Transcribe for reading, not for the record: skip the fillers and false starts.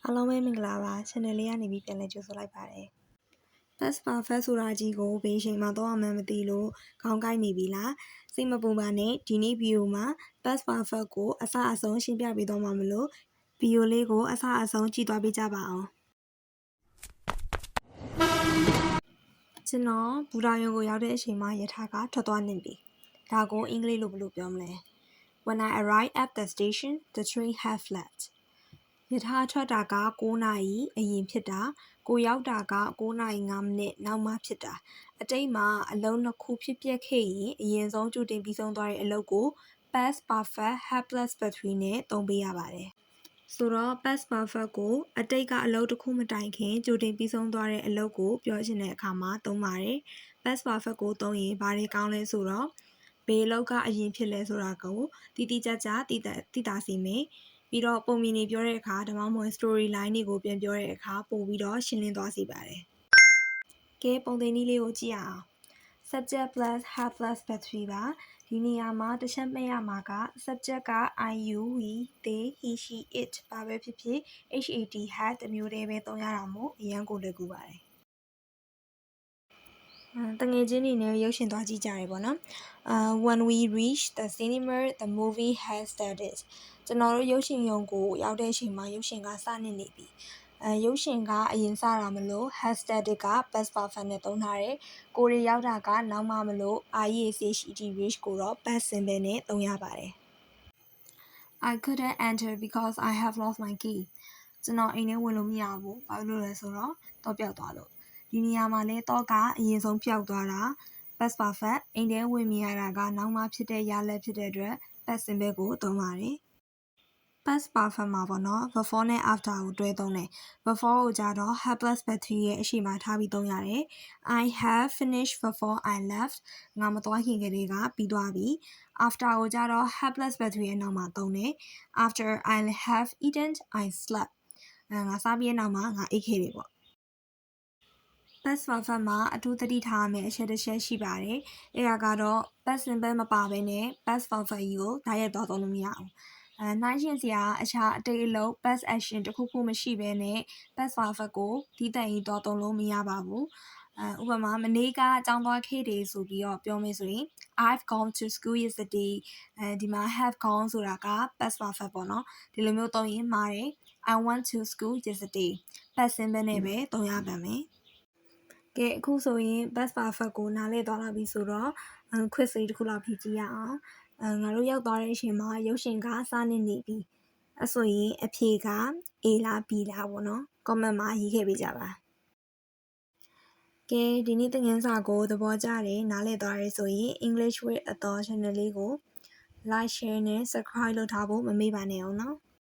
အားလုံးပဲမင်္ဂလာပါ channel လေးကနေပြီးပြန်လည်ကြိုဆိုလိုက်ပါတယ် Past Perfect ဆိုတာကြီးကိုဘယ်အချိန်မှတော့မှမသိလို့ခေါင်းကိုက်နေပြီလားစိတ်မပူပါနဲ့ဒီနေ့ဗီဒီယိုမှာ Past Perfect ကိုအစအဆုံးရှင်းပြပေးတော့မှာမလို့ဗီဒီယိုလေးကိုအစအဆုံးကြည့်သွားပေးကြပါအောင်ကျွန်တော်ဘူတာရုံကိုရောက်တဲ့အချိန်မှာယထာကထွက်သွားနေပြီဒါကိုအင်္ဂလိပ်လိုဘယ်လိုပြောမလဲ When I arrived at the station the train had leftယထာထွက်တာက9နာရီအရင်ဖြစ်တာကိုရောက်တာက9နာရီ5မိနစ်နောက်မှဖြစ်တာအတိတ်မှာအလုံးနှစ်ခုဖြစ်ပျက်ခဲ့ရင်အရင်ဆုံးကြိုတင်ပြီးဆုံးသွားတဲ့အလုပ်ကို past perfect had plus battery နဲ့သုံးပေးရပါတယ်ဆိုတော့ past perfect ကိုအတိတ်ကအလုပ်တစ်ခုမတိုင်ခင်ကြိုတင်ပြီးဆုံးသွားတဲ့အလုပ်ကိုပြောချင်တဲ့အခါမှာသုံးပါတယ် past perfect ကိုသုံးရင်ဘာတွေကောင်းလဲဆိုတော့ဘယ်အလုပ်ကအရင်ဖြစ်လဲဆိုတာကိုတိတိကျကျသိတာစီမယ်ပြီးတော့ပုံမြင်နေပြောတဲ့အခါဒါမှမဟုတ် story line တွေကိုပြန်ပြောတဲ့အခါပို့ပြီးတော့ရှင်းလင်းသွားစေပါတယ်ကဲပုံသင်နည်းလေးကိုကြည့်အောင် subject plus have plus battery ပါဒီနေရာမှာတစ်ချက်မှတ်ရမှာက subject က I you we they he she it ပါပဲဖြစ်ဖြစ် hat had တမျိုးတည်းပဲသုံးရတာမို့အရန်ကိုလွယ်ကူပါတယ်တငယ်ချင်းတွေနဲ့ရုပ်ရှင်သွားကြည့်ကြရပေါ့နော်when we reached the cinema the movie has started ကျွန်တော်တို့ရုပ်ရှင်ရုံကိုရောက်တဲ့အချိန်မှာရုပ်ရှင်ကစနေပြီရုပ်ရှင်ကအရင်စတာမလို့ has started က past perfect နဲ့သုံးထားတယ်ကိုရီရောက်တာကနောက်မှမလို့ reach ကိုတော့ past simple နဲ့သုံးရပါတယ် I couldn't enter because I have lost my key ကျွန်တော်အိမ်ထဲဝင်လို့မရဘူးဘာလို့လဲဆိုတော့တော့ပျောက်သွားလို့ဒီနေရာမှာလဲတော့ကအရင်ဆုံးပျောက်သွားတာ past perfect အိမ်ထဲဝင်မြင်ရတာကနောက်မှဖြစ်တဲ့ရလက်ဖြစ်တဲ့အတွက် past simple ကိုသုံးပါတယ် past perfect မှာပေါ့နော် before နဲ့ after ကိုတွဲသုံးတယ် before ကိုကြတော့ have plus battery ရဲ့အရှိမထားပြီးသုံးရတယ် I have finished before I left ငါမသွားခင်ကလေးကပြီးသွားပြီ after ကိုကြတော့ have plus battery ရဲ့နောက်မှာသုံးတယ် after I have eaten I slept ငါစားပြီးရဲ့နောက်မှာငါအိပ်ခဲ့တယ်ပေါ့past perfect မှာအထူးသတိထားရမယ့်အချက်တစ်ချက်ရှိပါတယ်။အဲဒါကတော့ past simple မပါဘဲနဲ့ past perfect ကြီးကိုတိုက်ရိုက်သွားသုံးလို့မရဘူး။နှိုင်းယှဉ်စရာအခြားအတိတ်အလုပ် past action တစ်ခုခုမရှိဘဲနဲ့ past perfect ကိုဒီတိုင်ကြီးသွားသုံးလို့မရပါဘူး။ဥပမာမနေ့ကအကြောင်းသွားခဲ့တယ်ဆိုပြီးတော့ပြောမယ်ဆိုရင် I've gone to school yesterday ဒီမှာ have gone ဆိုတာက past perfect ပေါ့နော်။ဒီလိုမျိုးသုံးရင်မှားတယ်။ I went to school yesterday past simple နဲ့ပဲသုံးရပါမယ်။ကဲအခုဆိုရင် past perfect ကိုနားလည်သွားလာပြီဆိုတော့ quiz လေးတစ်ခုလောက်ဖြေကြည့်ရအောင်ငါတို့ရောက်သွားတဲ့အချိန်မှာရုပ်ရှင်ကစနေပြီအဲ့ဆိုရင်အဖြေက A လား B လားပေါ့နော် comment မှာရေးခဲ့ပေးကြပါကဲဒီနေ့သင်ခန်းစာကိုသဘောကျတယ်နားလည်သွားရဲဆိုရင် English with Author channel လေးကို like share နဲ့ subscribe လုပ်ထားဖို့မမေ့ပါနဲ့အောင်နော်